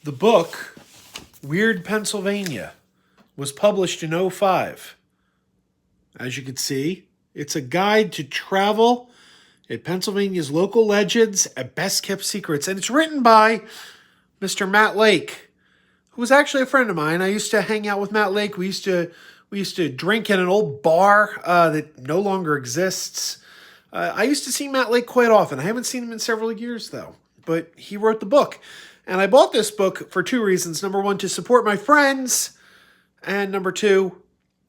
The book, Weird Pennsylvania, was published in '05. As you can see, it's a guide to travel at Pennsylvania's local legends and best-kept secrets. And it's written by Mr. Matt Lake, who was actually a friend of mine. I used to hang out with Matt Lake. We used to drink in an old bar that no longer exists. I used to see Matt Lake quite often. I haven't seen him in several years, though. But he wrote the book. And I bought this book for two reasons. Number one, to support my friends. And number two,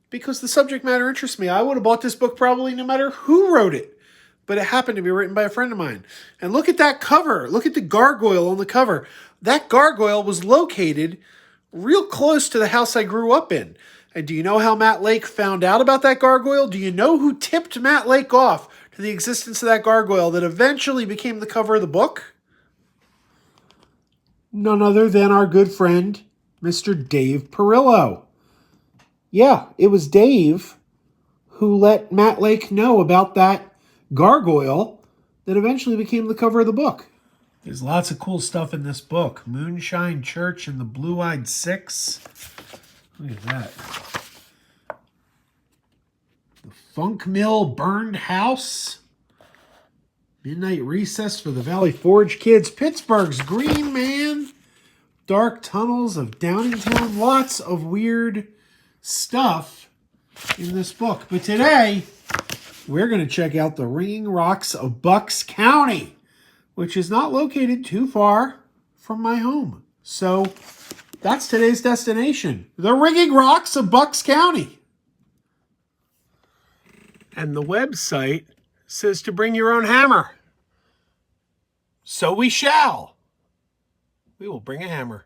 because the subject matter interests me. I would have bought this book probably no matter who wrote it. But it happened to be written by a friend of mine. And look at that cover. Look at the gargoyle on the cover. That gargoyle was located real close to the house I grew up in. And do you know how Matt Lake found out about that gargoyle? Do you know who tipped Matt Lake off to the existence of that gargoyle that eventually became the cover of the book? None other than our good friend, Mr. Dave Perillo. Yeah, it was Dave who let Matt Lake know about that gargoyle that eventually became the cover of the book. There's lots of cool stuff in this book. Moonshine Church and the Blue-Eyed Six. Look at that. The Funk Mill Burned House. Midnight Recess for the Valley Forge Kids. Pittsburgh's Green Man. Dark Tunnels of Downingtown. Lots of weird stuff in this book. But today, we're going to check out the Ringing Rocks of Bucks County, which is not located too far from my home. So that's today's destination, the Ringing Rocks of Bucks County. And the website says to bring your own hammer. So we shall. We will bring a hammer.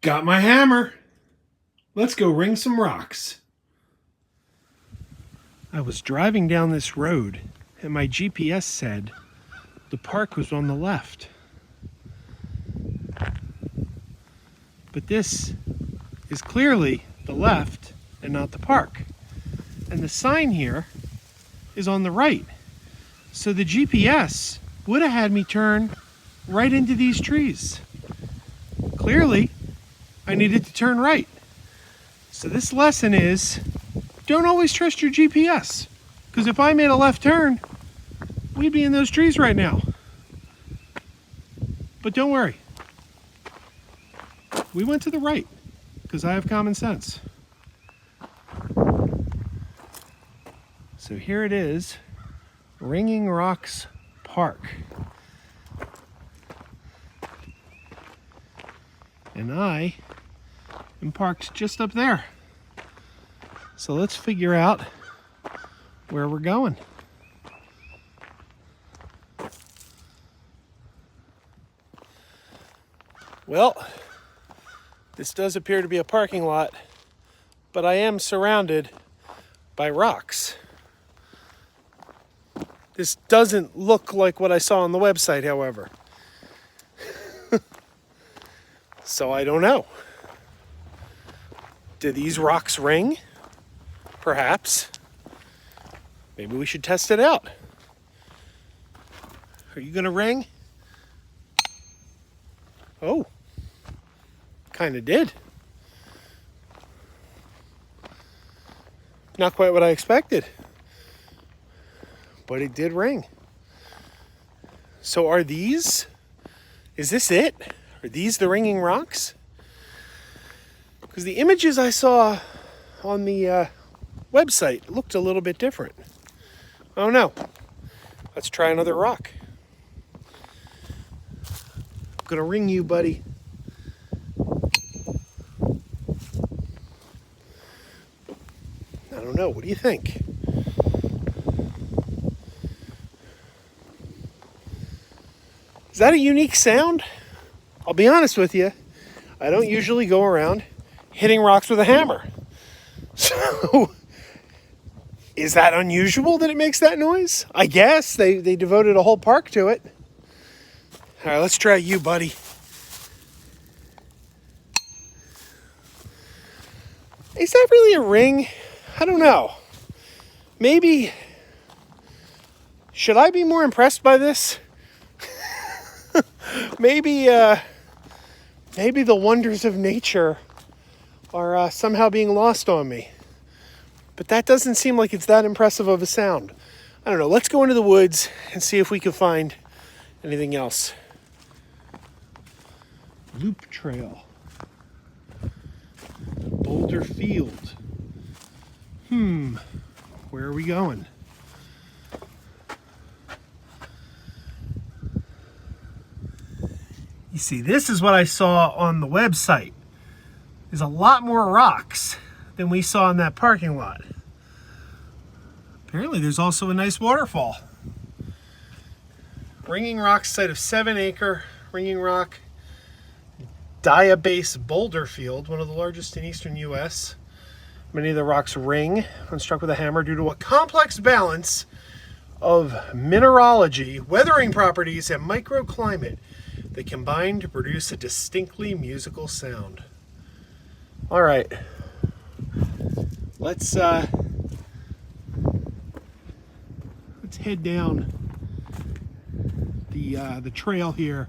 Got my hammer. Let's go ring some rocks. I was driving down this road and my GPS said the park was on the left. But this is clearly the left and not the park. And the sign here is on the right. So the GPS would have had me turn right into these trees. Clearly, I needed to turn right. So this lesson is, don't always trust your GPS. Because if I made a left turn, we'd be in those trees right now. But don't worry. We went to the right, because I have common sense. So here it is, Ringing Rocks Park. And I am parked just up there. So let's figure out where we're going. Well, this does appear to be a parking lot, but I am surrounded by rocks. This doesn't look like what I saw on the website, however. So I don't know. Do these rocks ring? Perhaps. Maybe we should test it out. Are you gonna ring? Oh, kind of did. Not quite what I expected, but it did ring. So is this it? Are these the ringing rocks? Because the images I saw on the website looked a little bit different. Oh no. Let's try another rock. I'm gonna ring you, buddy. I don't know. What do you think? Is that a unique sound? I'll be honest with you. I don't usually go around hitting rocks with a hammer. So, is that unusual that it makes that noise? I guess they devoted a whole park to it. All right, let's try you, buddy. Is that really a ring? I don't know. Maybe, should I be more impressed by this? maybe the wonders of nature are somehow being lost on me. But that doesn't seem like it's that impressive of a sound. I don't know. Let's go into the woods and see if we can find anything else. Loop trail. Boulder field. Where are we going? You see, this is what I saw on the website. There's a lot more rocks than we saw in that parking lot. Apparently there's also a nice waterfall. Ringing Rock site of 7-acre Ringing Rock diabase boulder field, one of the largest in eastern U.S. Many of the rocks ring when struck with a hammer due to a complex balance of mineralogy, weathering properties, and microclimate that combine to produce a distinctly musical sound. All right, let's head down the trail here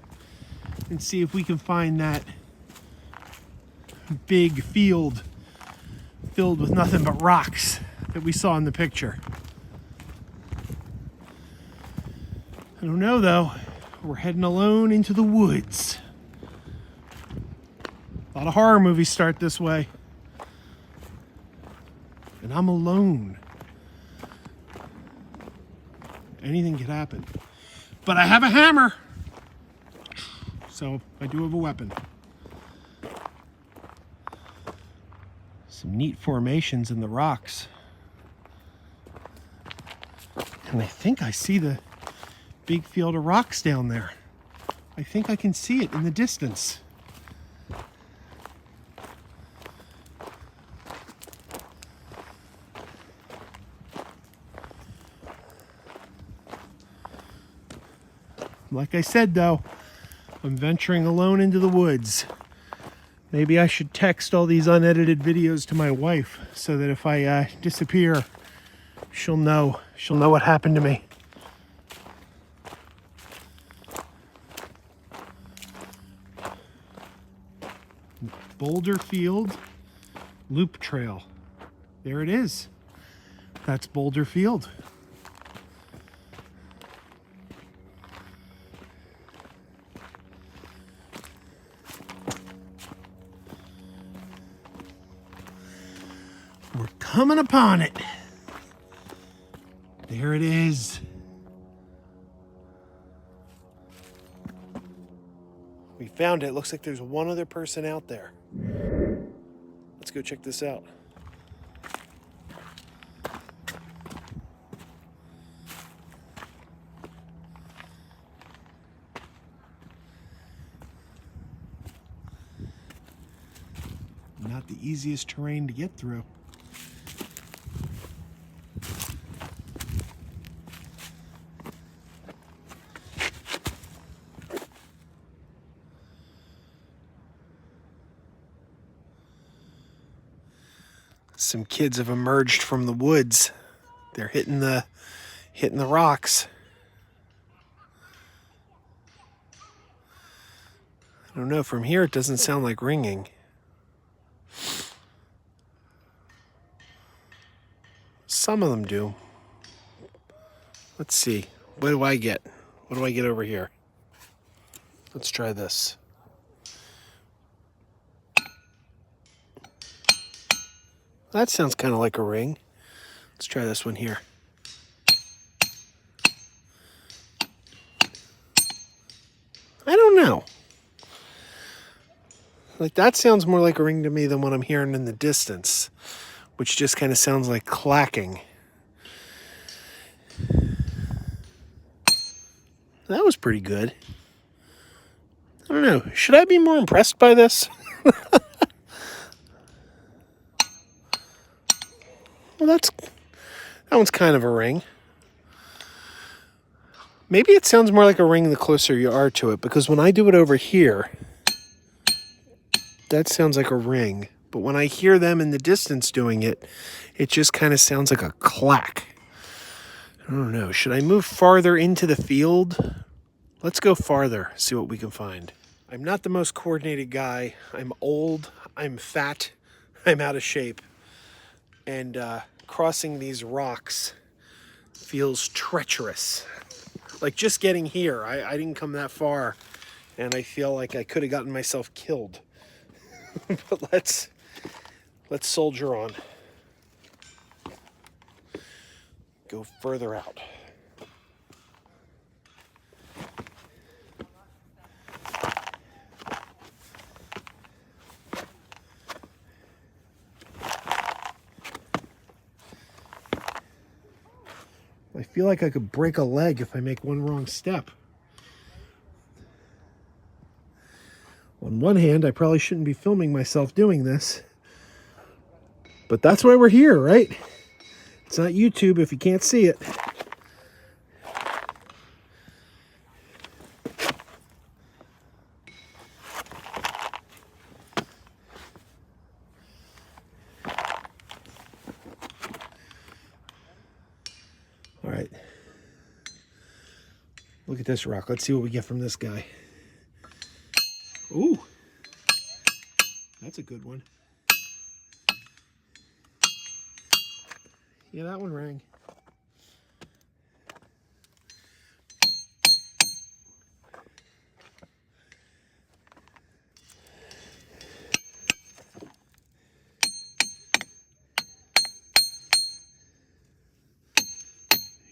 and see if we can find that big field filled with nothing but rocks that we saw in the picture. I don't know though. We're heading alone into the woods. A lot of horror movies start this way. And I'm alone. Anything could happen. But I have a hammer. So I do have a weapon. Some neat formations in the rocks. And I think I see the big field of rocks down there. I think I can see it in the distance. Like I said though, I'm venturing alone into the woods. Maybe I should text all these unedited videos to my wife so that if I disappear, she'll know what happened to me. Boulder Field Loop Trail. There it is. That's Boulder Field. We're coming upon it. There it is. We found it. Looks like there's one other person out there. Let's go check this out. Not the easiest terrain to get through. Some kids have emerged from the woods. They're hitting the rocks. I don't know, from here it doesn't sound like ringing. Some of them do. Let's see. What do I get? What do I get over here? Let's try this. That sounds kind of like a ring. Let's try this one here. I don't know. Like, that sounds more like a ring to me than what I'm hearing in the distance, which just kind of sounds like clacking. That was pretty good. I don't know. Should I be more impressed by this? Well, that one's kind of a ring. Maybe it sounds more like a ring the closer you are to it, because when I do it over here, that sounds like a ring. But when I hear them in the distance doing it, it just kind of sounds like a clack. I don't know. Should I move farther into the field Let's go farther, see what we can find. I'm not the most coordinated guy. I'm old, I'm fat, I'm out of shape. And crossing these rocks feels treacherous. Like just getting here, I didn't come that far, and I feel like I could have gotten myself killed. But let's soldier on. Go further out. I feel like I could break a leg if I make one wrong step. On one hand, I probably shouldn't be filming myself doing this, but that's why we're here, right? It's not YouTube if you can't see it. All right. Look at this rock. Let's see what we get from this guy. Ooh. That's a good one. Yeah, that one rang.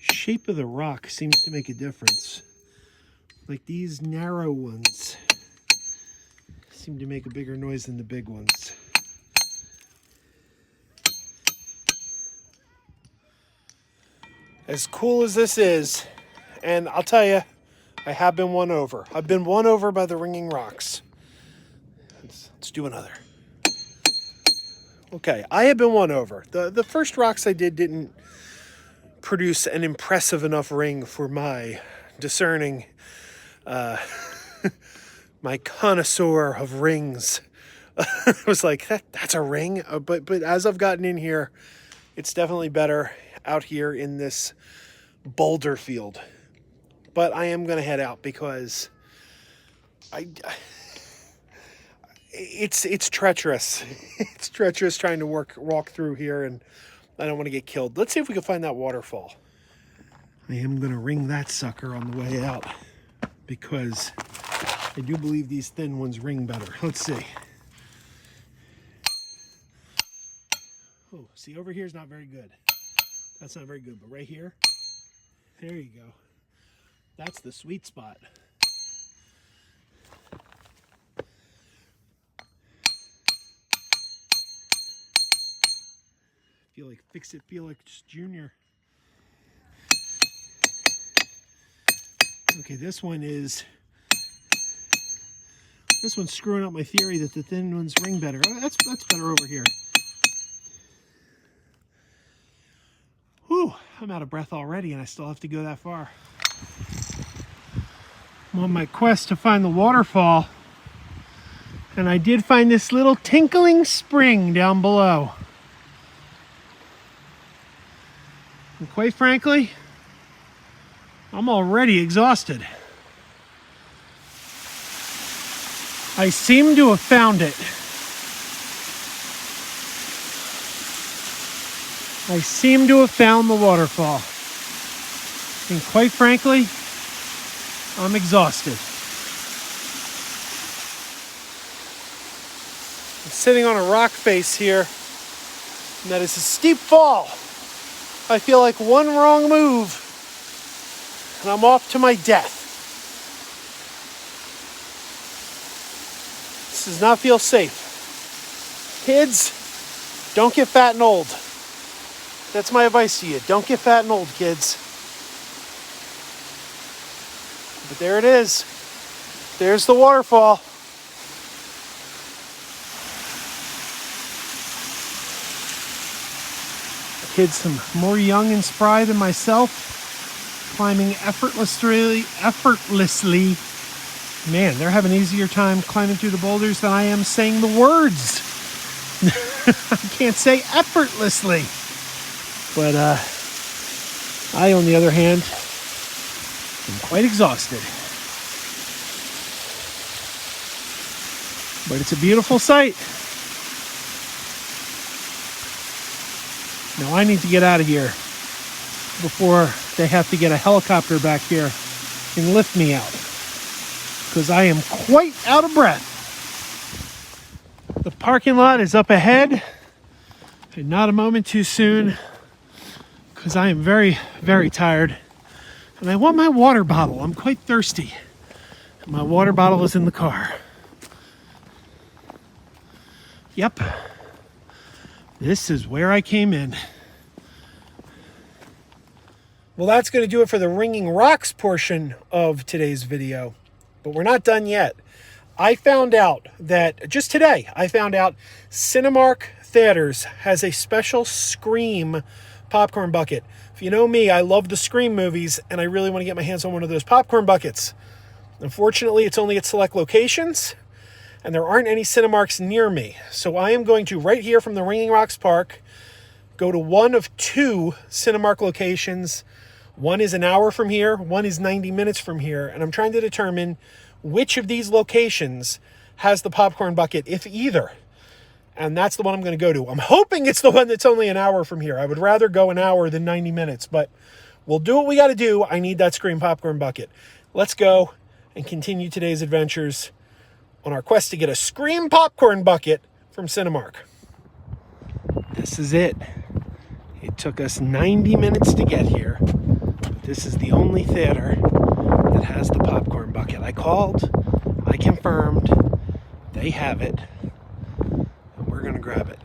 Shape of the rock seems to make a difference. Like these narrow ones seem to make a bigger noise than the big ones. As cool as this is, and I'll tell you, I have been won over. I've been won over by the ringing rocks. Let's do another. Okay, I have been won over. The first rocks I did didn't produce an impressive enough ring for my discerning, my connoisseur of rings. I was like, that's a ring? But as I've gotten in here, it's definitely better out here in this boulder field. But I am going to head out because it's treacherous. It's treacherous trying to walk through here, and I don't want to get killed. Let's see if we can find that waterfall. I am going to ring that sucker on the way out because I do believe these thin ones ring better. Let's see. Oh, see, over here is not very good. That's not very good, but right here, there you go. That's the sweet spot. Feel like Fix-It Felix Jr. Okay, this one's screwing up my theory that the thin ones ring better. Oh, that's better over here. Whew, I'm out of breath already, and I still have to go that far. I'm on my quest to find the waterfall, and I did find this little tinkling spring down below. And quite frankly, I'm already exhausted. I seem to have found it. I seem to have found the waterfall. And quite frankly, I'm exhausted. I'm sitting on a rock face here, and that is a steep fall. I feel like one wrong move, and I'm off to my death. This does not feel safe. Kids, don't get fat and old. That's my advice to you. Don't get fat and old, kids. But there it is. There's the waterfall. Kids more young and spry than myself, climbing effortlessly. Man, they're having an easier time climbing through the boulders than I am saying the words. I can't say effortlessly. But I, on the other hand, am quite exhausted. But it's a beautiful sight. Now I need to get out of here before they have to get a helicopter back here and lift me out, because I am quite out of breath. The parking lot is up ahead, and not a moment too soon, because I am very, very tired. And I want my water bottle. I'm quite thirsty. And my water bottle is in the car. Yep. This is where I came in. Well, that's going to do it for the Ringing Rocks portion of today's video. But we're not done yet. I found out that, just today, Cinemark Theaters has a special Scream popcorn bucket. If you know me, I love the Scream movies, and I really want to get my hands on one of those popcorn buckets. Unfortunately, it's only at select locations, and there aren't any Cinemarks near me. So I am going to, right here from the Ringing Rocks Park, go to one of two Cinemark locations. One is an hour from here, one is 90 minutes from here, and I'm trying to determine which of these locations has the popcorn bucket, if either. And that's the one I'm going to go to. I'm hoping it's the one that's only an hour from here. I would rather go an hour than 90 minutes, but we'll do what we got to do. I need that Scream popcorn bucket. Let's go and continue today's adventures on our quest to get a Scream popcorn bucket from Cinemark. This is it. It took us 90 minutes to get here. But this is the only theater that has the popcorn bucket. I called, I confirmed, they have it. We're going to grab it.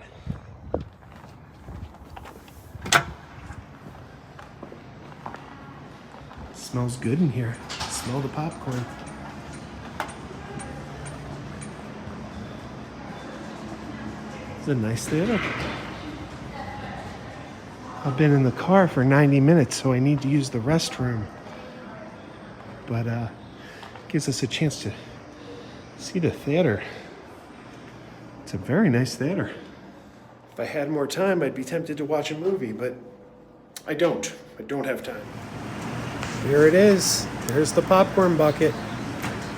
It smells good in here. Smell the popcorn. It's a nice theater. I've been in the car for 90 minutes, so I need to use the restroom. But gives us a chance to see the theater. It's a very nice theater. If I had more time, I'd be tempted to watch a movie, but I don't. I don't have time. Here it is. There's the popcorn bucket.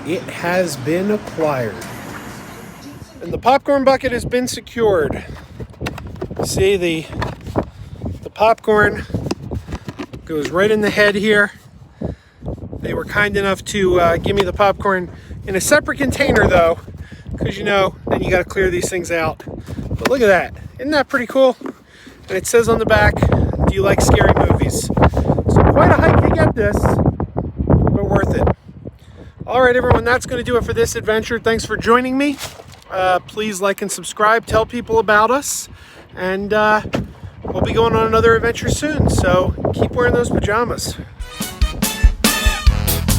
It has been acquired. And the popcorn bucket has been secured. See, the popcorn goes right in the head here. They were kind enough to give me the popcorn in a separate container, though, because, you know, then you got to clear these things out. But look at that. Isn't that pretty cool? And it says on the back, do you like scary movies? So quite a hike to get this, but worth it. All right, everyone, that's going to do it for this adventure. Thanks for joining me. Please like and subscribe. Tell people about us. And we'll be going on another adventure soon. So keep wearing those pajamas.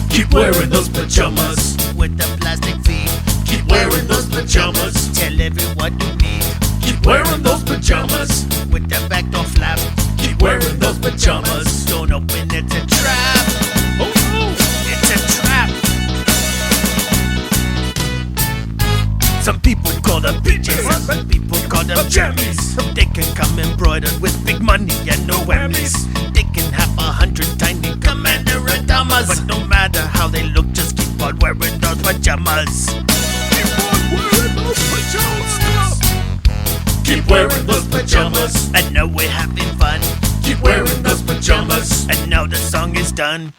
Keep wearing those pajamas with the plastic feet. Keep wearing those pajamas. Tell everyone you meet. Keep wearing those pajamas with the back door flap. Keep wearing those pajamas. Don't open, it's a trap. Oh no, it's a trap. Some people call them bitches. Some people call them jammies. They can come embroidered with big money and no whammies. They can have 100 tiny commander Adamas. But no matter how they look, just keep on wearing those pajamas. Keep on wearing those pajamas. Keep wearing those pajamas. And now we're having fun. Keep wearing those pajamas. And now the song is done.